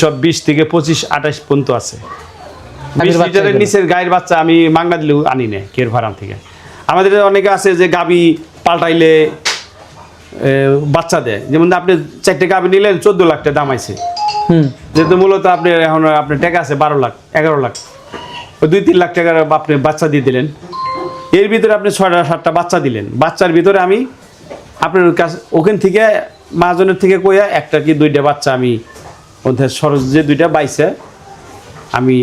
সব 20 থেকে 25 28 পর্যন্ত আছে। 20 লিটারের নিচের গায়ের বাচ্চা আমি মাংনা দিলেও আনি না কের ফার্ম থেকে। আমাদের অনেকে আছে যে গাবি পাল্টাইলে বাচ্চা দেয়, যেমন আপনি 4টে গাবি নিলেন 14 লাখ টাকা দাম আইছে, যেহেতু মূলত আপনি এখন আপনার টাকা আছে 12 লাখ 11 লাখ, ওই 2-3 লাখ টাকার আপনি বাচ্চা দিয়ে দিলেন, এর ভিতরে আপনি 6টা-7টা বাচ্চা দিলেন। বাচ্চার ভিতরে আমি আপনার কাছে ওখান থেকে মাহাজনের থেকে কইয়া একটা কি 2টা বাচ্চা আমি ওদের সরজ যে 2টা বাইছে আমি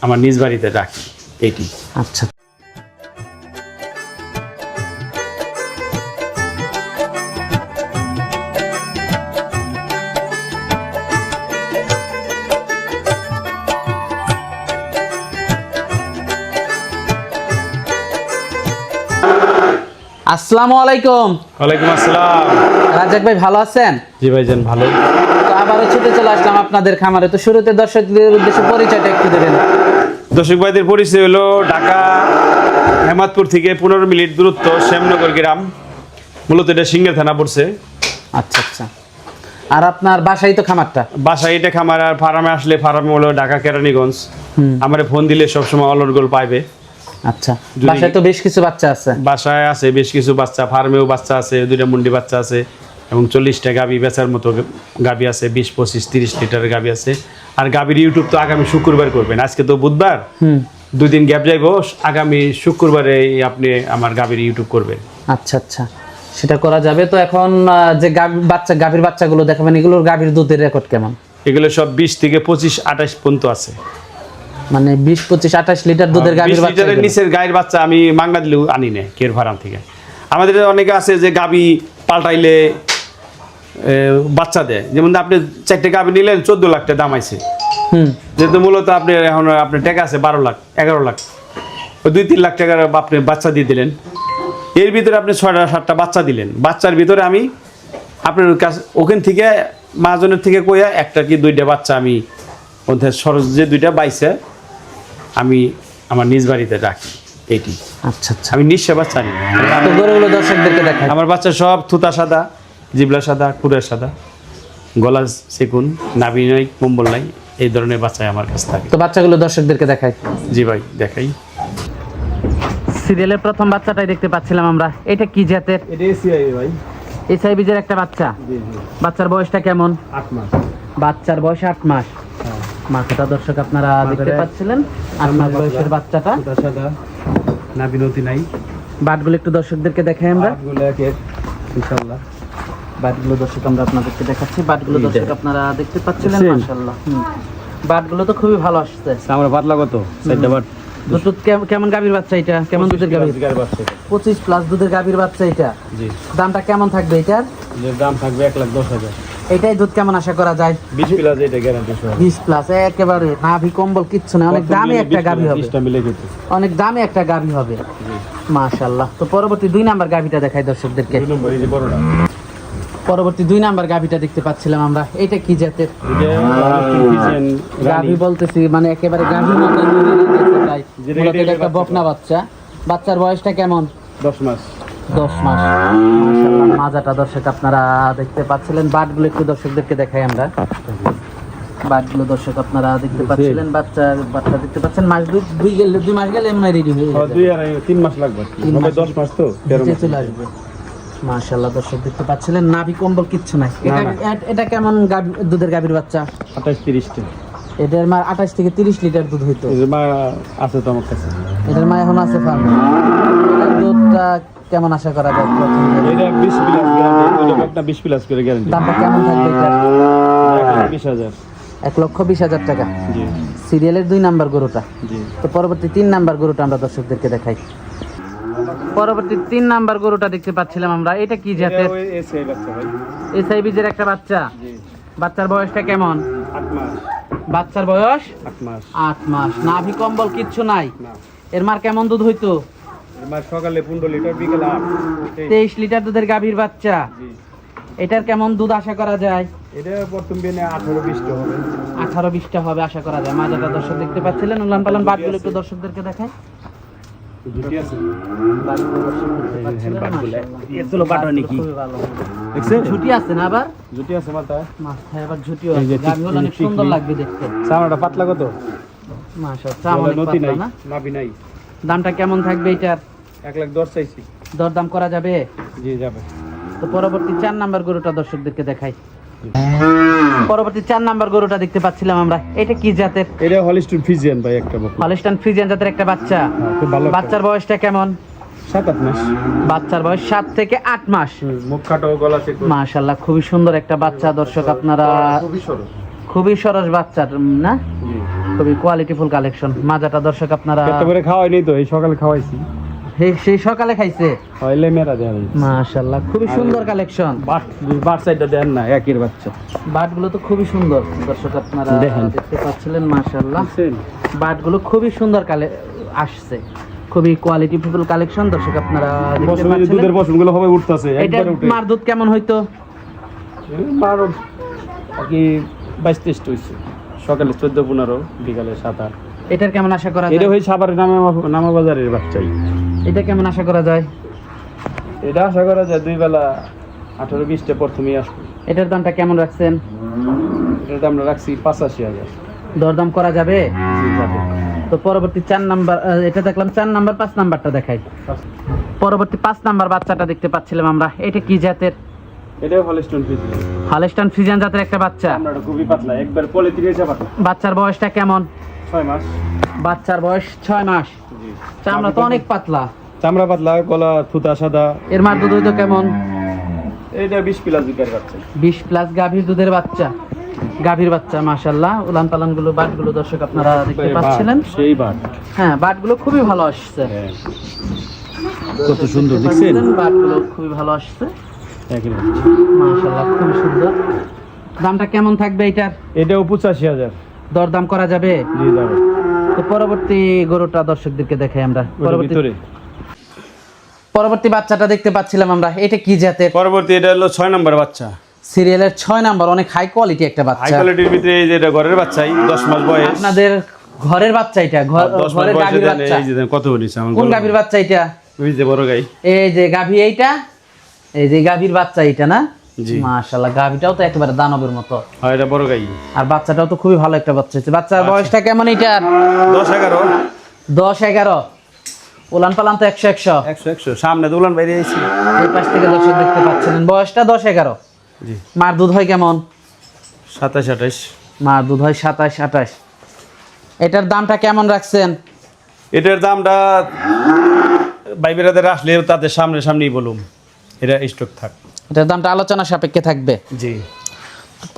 আমার নিজ বাড়িতে রাখি এইটি। আচ্ছা, আসসালামু আলাইকুম। ওয়ালাইকুম আসসালাম। রাজাক ভাই ভালো আছেন? জি ভাইজান ভালো। তো আবারও ছুটে চলে আসলাম আপনাদের খামারে। তো শুরুতে দর্শকদের উদ্দেশ্যে পরিচয়টা একটু দেবেন। দর্শক ভাইদের পরিচয় হলো ঢাকা হেমাদপুর থেকে 15 মিনিট দূরত্ব শ্যামনগর গ্রাম, মূলত এটা সিংড়া থানা পড়ছে। আচ্ছা আচ্ছা, আর আপনার বাসাই তো খামারটা? বাসায় এটা খামার, আর ফার্মে আসলে ফার্মে হলো ঢাকা কেরানীগঞ্জ। আমারে ফোন দিলে সবসময় অলরগোল পাইবে। আচ্ছা, বাসায় তো বেশ কিছু বাচ্চা আছে? বাসায় আছে বেশ কিছু বাচ্চা, ফার্মেও বাচ্চা আছে, 2টা মুন্ডি বাচ্চা আছে এবং 40টা গাবি বেচার মতো গাবি আছে, 20, 25, 30 লিটারের গাবি আছে। আর গাবির ইউটিউব তো আগামী শুক্রবার করবেন, আজকে তো বুধবার, 2 দিন গ্যাপ যাইব, আগামী শুক্রবারে আপনি আমার গাবির ইউটিউব করবেন। আচ্ছা আচ্ছা, সেটা করা যাবে। তো এখন যে গাভীর বাচ্চাগুলো দেখাবেন, এগুলোর গাভীর দুধের রেকর্ড কেমন? এগুলো সব 20 থেকে 25, 28 পর্যন্ত আছে। মানে 20, 25, 28 লিটার দুধের গাভীর বাচ্চা? লিটারের নিচের গায়ের বাচ্চা আমি মাংনা দিলেও আনি না কের ফার্ম থেকে। আমাদের অনেকে আছে যে গাবি পাল্টাইলে বাচ্চা দেয়, যেমন আপনি 4টে গাবি নিলেন 14 লাখ টাকা দাম আইছে, যেহেতু মূলত আপনি এখন আপনার টাকা আছে 12 লাখ 11 লাখ, ওই 2-3 লাখ টাকার আপনি বাচ্চা দিয়ে দিলেন, এর ভিতরে আপনি 6টা-7টা বাচ্চা দিলেন। বাচ্চার ভিতরে আমি আপনার কাছে ওখান থেকে মাহাজনের থেকে কইয়া একটা কি 2টা বাচ্চা আমি ওদের সরজ যে 2টা বাইছে আমি আমার নিজ বাড়িতে রাখি এইটি। আচ্ছা আচ্ছা, আমি নিঃস্ব বাচ্চা নিই। তো গরুগুলো দর্শকদেরকে দেখাই। আমার বাচ্চা সব থুতা সাদা, জিবলা সাদা, কুড়া সাদা, গলা সেকুন, নাভি নাই, কম্বল নাই, এই ধরনের বাচ্চাই আমার কাছে থাকে। তো বাচ্চাগুলো দর্শকদেরকে দেখাই। জি ভাই দেখাই। সিরিয়ালের প্রথম বাচ্চাটাই দেখতে পাচ্ছিলাম আমরা, এটা কি জাতের? এটা এসিআই ভাই। এসআই বীজের একটা বাচ্চা। জি জি। বাচ্চার বয়সটা কেমন? 8 মাস। বাচ্চার বয়স 8 মাস। মাথাটা দর্শক আপনারা দেখতে পাচ্ছিলেন, 8 মাস বয়সের বাচ্চাটা। থুতা সাদা, নাভি নতি নাই। বাটগুলো একটু দর্শকদেরকে দেখাই আমরা। বাটগুলো একের ইনশাআল্লাহ। বাটগুলো দর্শক আমরা আপনাদেরকে দেখাচ্ছি। বাটগুলো দর্শক আপনারা দেখতে পাচ্ছিলেন, মাশাআল্লাহ। বাটগুলো তো খুবই ভালো আসছে। আমরা পাতলা কত 4টা বাট। দুধ কেমন গাভীর বাচ্চা এটা? কেমন দুধের গাভীর? 25 প্লাস দুধের গাভীর বাচ্চা এটা। জি। দামটা কেমন থাকবে এটার? এর দাম থাকবে 1,10,000। এটাই দুধ কেমন আশা করা যায়? 20 প্লাস, এটা গ্যারান্টি সহ। 20 প্লাস একেবারে নাভি কম্বল কিচ্ছু না, অনেক দামি একটা গাভী হবে। 20টা মিলে গেছে। অনেক দামি একটা গাভী হবে। মাশাআল্লাহ। তো পরবর্তী 2 নাম্বার গাভীটা দেখাই দর্শকদেরকে। 2 নম্বর এই যে বড়টা। পরবর্তী 2 নাম্বার গাভীটা দেখতে পাচ্ছিলাম আমরা, এটা কি জাতের? গাভী বলতেছি মানে একেবারে গাভীর মতো দেখতে চাই। এটা একটা বকনা বাচ্চা। বাচ্চার বয়সটা কেমন? 10 মাস। 10 মাস। মাশাআল্লাহ, মাজাটা দর্শক আপনারা দেখতে পাচ্ছিলেন। বাটগুলো একটু দর্শকদেরকে দেখাই আমরা। বাটগুলো দর্শক আপনারা দেখতে পাচ্ছিলেন। বাচ্চা দেখতে পাচ্ছেন, মাস 2 মাস গেলে এমন রেডি হয়ে যাবে। 2 আর 3 মাস লাগবে। হবে 10 মাস তো 13 মাস চলে আসবে। মাশাআল্লাহ, দর্শক দেখতে পাচ্ছিলেন, নাভি কম্বল কিচ্ছু নাই। এটা কেমন দুধের গাভীর বাচ্চা? 28-30 টা। এটার মা 28 থেকে 30 লিটার দুধ হইতো। এর মা আছে তো আমার কাছে। এটার মা এখন আছে ফার্মে। এটার দুধটা কেমন আশা করা যায়? এটা 20 প্লাস গ্যারান্টি, এটা একটা 20 প্লাস করে গ্যারান্টি। দামটা কেমন থাকবে এটার? 1,20,000। 1,20,000 টাকা। জি। সিরিয়ালের 2 নাম্বার গরুটা। জি। তো পরবর্তী 3 নাম্বার গরুটা আমরা দর্শকদেরকে দেখাই। পরবর্তী 3 নাম্বার গরুটা দেখতে পাচ্ছিলাম আমরা, এটা কি জাতের? এসআই বাচ্চা ভাই। এসআই বীজের একটা বাচ্চা। জি। বাচ্চার বয়সটা কেমন? 8 মাস। বাচ্চার বয়স 8 মাস। 8 মাস। নাভি কম্বল কিচ্ছু নাই। না। এর মার কেমন দুধ হইতো? এর মা সকালে 15 লিটার, বিকেলে 8। 23 লিটার দুধের গাভীর বাচ্চা। জি। এটার কেমন দুধ আশা করা যায়? এটা প্রথম দিনে 18-20 টা হবে। 18-20 টা হবে আশা করা যায়। মাজাটা দর্শক দেখতে পাচ্ছিলেন। উলান পালান বাটগুলো একটু দর্শকদেরকে দেখাই। জুটি আছে বাটগুলো দর্শক দেখতে পাচ্ছিলেন, বাটগুলো। মাশাআল্লাহ। এগুলো বাটও নাকি? খুবই ভালো। দেখছেন ঝুটি আছে না আবার? জুটি আছে মাথায় মাথায় আবার ঝুটিও এই আছে। যে গাভীগুলো অনেক টিকলি। সুন্দর লাগবে দেখতে। চামড়াটা পাতলা কত মাশাআল্লাহ, চাম অনেক নতি পাতলা নাই না? নাভি নাই দামটা কেমন থাকবে এটার? 1,10,000 চাইছি দরদাম করা যাবে? জি যাবে তো পরবর্তী 4 নাম্বার গরুটা দর্শকদেরকে দেখাই। পরবর্তী 4 নাম্বার গরুটা দেখতে পাচ্ছিলাম আমরা। এটা কি জাতের? এটা হলিস্টিন ফ্রিজিয়ান ভাই একটা বকনা হলিস্টাইন ফ্রিজিয়ান জাতের একটা বাচ্চা। খুব ভালো বাচ্চার বয়সটা কেমন? 7-8 মাস বাচ্চার বয়স 7 থেকে 8 মাস। মুখ কাটো গলা চেক মাশাআল্লাহ, খুবই সুন্দর একটা বাচ্চা দর্শক আপনারা। খুবই সরল খুবই সরস বাচ্চা না? জি খুবই কোয়ালিটিফুল কালেকশন। মাজাটা দর্শক আপনারা কত করে খাওয়াই নাই তো এই সকালে খাওয়াইছি সেই সকালে খাইছে। হইলে মেরা দেন মাশাআল্লাহ, খুবই সুন্দর কালেকশন। বাট সাইডটা দেন না একের বাচ্চা বাটগুলো তো খুবই সুন্দর দর্শক আপনারা দেখেন। দেখতে পাচ্ছিলেন। মাশাআল্লাহ, বুঝছেন বাটগুলো খুবই সুন্দর আসছে। খুবই কোয়ালিটিফুল কালেকশন দর্শক আপনারা দেখতে পশমে যে পাচ্ছিলেন। দুধের পশমগুলো হবে উঠতাছে এটা একবারে উঠে মার দুধ কেমন হইতো? 12 কি 22-23 হইছে সকালে 14-15 বিকালে 7-8 এটার কেমন আশা করা এটা যায়? হই সাভারের নামা বাজারের বাচ্চাই এটা কেমন আশা করা যায়? এটা আশা করা যায় দুই বেলা 18-20টা প্রথমেই আসবে এটার দামটা কেমন রাখছেন? এটা আমরা রাখছি 85,000 দরদাম করা যাবে? জি যাবে তো পরবর্তী 4 নাম্বার এটা দেখলাম 4 নাম্বার, 5 নাম্বারটা দেখাই। পরবর্তী 5 নাম্বার বাচ্চাটা দেখতে পাচ্ছিলাম আমরা। এটা কি জাতের? এটা হলিস্টিন ফ্রিজিয়ান হলিস্টাইন ফ্রিজিয়ান জাতের একটা বাচ্চা। চামড়াটা খুবই পাতলা একবার পলিথিন এসে পাতলা বাচ্চার বয়সটা কেমন? 6 মাস বাচ্চার বয়স 6 মাস। জি চামড়া তো অনেক পাতলা। চামড়া পাতলা গলা থুতা সাদা এর মার দুধ হইতো কেমন? এটা 20 প্লাস বিকার বাচ্চা 20 প্লাস গাভীর দুধের বাচ্চা। গাভীর বাচ্চা মাশাআল্লাহ। উলান পালান গুলো বাটগুলো দর্শক আপনারা দেখতে পাচ্ছিলেন। সেই বাট হ্যাঁ, বাটগুলো খুবই ভালো আসছে। কত সুন্দর দেখছেন বাটগুলো খুবই ভালো আসছে একই বাচ্চা মাশাআল্লাহ, খুবই সুন্দর। দামটা কেমন থাকবে এটার? এটাও 85,000 দরদাম করা যাবে? জি যাবে তো পরবর্তী গরুটা দর্শকদেরকে দেখাই আমরা। ওটার ভিতরে পরবর্তী বাচ্চাটা দেখতে পাচ্ছিলাম আমরা। এটা কি জাতের? পরবর্তী এটা হলো 6 নম্বর বাচ্চা সিরিয়ালের 6 নাম্বার, অনেক হাই কোয়ালিটি একটা হাই বাচ্চা। কোয়ালিটির ভিতরে এই যে এটা ঘরের বাচ্চাই 10 মাস বয়স আপনাদের ঘরের বাচ্চা এটা? 10 মাস ঘরের বয়সে গাভীর দেন বাচ্চা? এই যে দেন কত হইছে আমার কোন গাভীর বাচ্চা এটা? ওই যে বড় গাই এই যে গাভী এইটা? এই যে গাভীর বাচ্চা এইটা না? জি মাশাআল্লাহ, গাভীটাও তো একেবারে দানবের মতো। আর এটা বড় গাই আর বাচ্চাটাও তো খুবই ভালো একটা বাচ্চা হচ্ছে। বাচ্চার বয়সটা কেমন এটার? 10-11 10-11। উলান পালান তো 100-100। 100 সামনে দোলান বাইরে আইছি এই পাশ থেকে দর্শক দেখতে পাচ্ছিলেন। বয়সটা 10-11। জি মার দুধ হয় কেমন? 27-28 মার দুধ হয় 27-28। এটার দামটা কেমন রাখছেন? এটার দামটা বাইবেরাদের আসলে তাদের সামনেই বলুম এটা স্টক থাক এটার দামটা আলোচনা সাপেক্ষে থাকবে। জি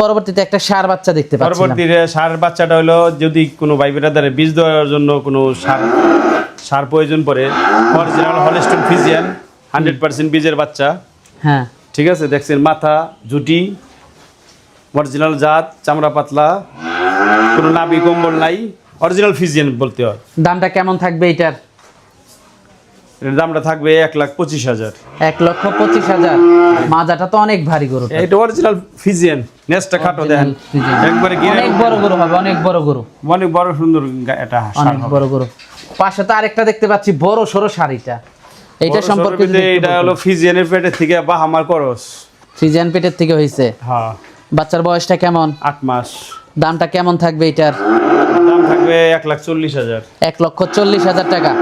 পরবর্তীতে একটা ষাঁড় বাচ্চা দেখতে পাচ্ছি। পরবর্তীতে সার বাচ্চাটা হলো যদি কোনো বাইবেরাদারে বীজ দেওয়ার জন্য কোনো সার প্রয়োজন পড়ে অরিজিনাল হলিস্টিন ফ্রিজিয়ান 100% বীজের বাচ্চা হ্যাঁ, ঠিক আছে দেখছেন মাথা জুটি অরিজিনাল জাত চামড়া পাতলা কোনো নাভি কম্বল নাই অরিজিনাল ফ্রিজিয়ান বলতে হয় দামটা কেমন থাকবে এটার? এর দামটা থাকবে 1,25,000 1,25,000। মাজাটা তো অনেক ভারী গরু। এটা অরিজিনাল ফ্রিজিয়ান নেসটা খাটো দেখেন একবারে গিরে অনেক বড় গরু হবে, অনেক বড় গরু, অনেক বড় সুন্দর এটা অনেক বড় গরু। পাশে তো আরেকটা দেখতে পাচ্ছি বড় সরো শাড়িটা। এইটা সম্পর্কে যদি একটু এটা হলো ফ্রিজিয়ানের পেটের থেকে বাহামার করস ফ্রিজিয়ান পেটের থেকে হইছে। হ্যাঁ বাচ্চার বয়সটা কেমন? 8 মাস দামটা কেমন থাকবে এটার? দাম থাকবে 1,40,000 1,40,000 টাকা।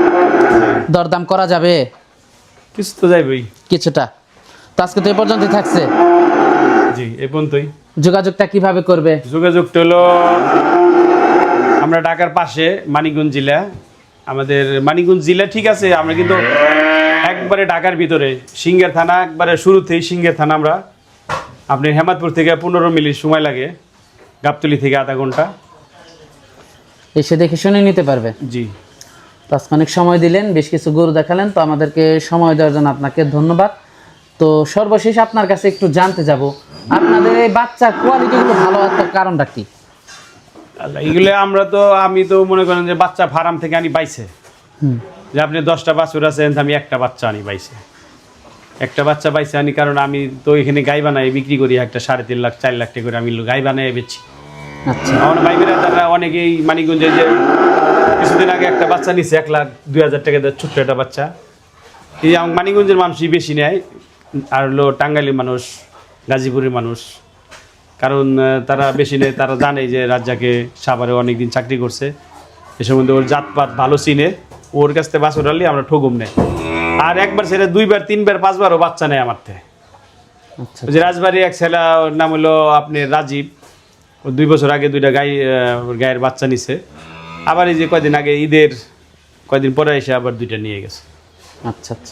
দরদাম করা যাবে? কিছু তো যাইবই কিছুটা। তো আজকে তো এই পর্যন্তই থাকছে। জি এই পর্যন্তই। যোগাযোগটা কিভাবে করবে? যোগাযোগটা হলো আমরা ঢাকার পাশে মানিকগঞ্জ জেলা আমাদের মানিকগঞ্জ জেলা ঠিক আছে আমরা কিন্তু একবারে ঢাকার ভিতরে সিংহের থানা একবারে শুরুতেই সিংহের থানা আমরা আপনি হেমাদপুর থেকে 15 মিনিট সময় লাগে গাবতলী থেকে আধা ঘন্টা এসে দেখে শুনে নিতে পারবে। জি তো আজকে অনেক সময় দিলেন, বেশ কিছু গরু দেখালেন, তো আমাদেরকে সময় দেওয়ার জন্য আপনাকে ধন্যবাদ। তো সর্বশেষ আপনার কাছে একটু জানতে যাব আপনাদের এই বাচ্চার কোয়ালিটিগুলো ভালো হওয়ার কারণটা কি? আল্লাহ এগুলো আমি তো মনে করেন যে বাচ্চা ফার্ম থেকে আনি বাইছে যে আপনি 10টা বাছুর আছেন আমি একটা বাচ্চা আনি বাইছে একটা বাচ্চা বাইছে আনি কারণ আমি তো এখানে গাই বানাই বিক্রি করি একটা 3.5 লাখ 4 লাখ টাকা করে আমি গাই বানাই বেচি। আচ্ছা, আমার ভাই বেড়াদাররা অনেকেই মানিকগঞ্জে যে কিছুদিন আগে একটা বাচ্চা নিছে 1,02,000 টাকা দিয়ে, ছোট্ট একটা বাচ্চা। এই আমার মানিকগঞ্জের মানুষই বেশি নেয়, আর হলো টাঙ্গাইলের মানুষ, গাজীপুরের মানুষ। কারণ তারা বেশি নেয়, তারা জানে যে রাজ্জাকে সাভারে অনেকদিন চাকরি করছে, এ সম্বন্ধে ওর জাতপাত ভালো চিনে। ওর কাছ থেকে বাছুর আনলে আমরা ঠগুম নেই। আর একবার ছেলে 2বার 3বার 5বারও বাচ্চা নেয় আমার থেকে। আচ্ছা ওই যে রাজবাড়ি এক ছেলে, ওর নাম হলো আপনি রাজীব, ও 2 বছর আগে 2টা গায়ের বাচ্চা নিছে। আবার এই যে কয়দিন আগে ঈদের কয়দিন পরে এসে আবার 2টা নিয়ে গেছে। আচ্ছা আচ্ছা।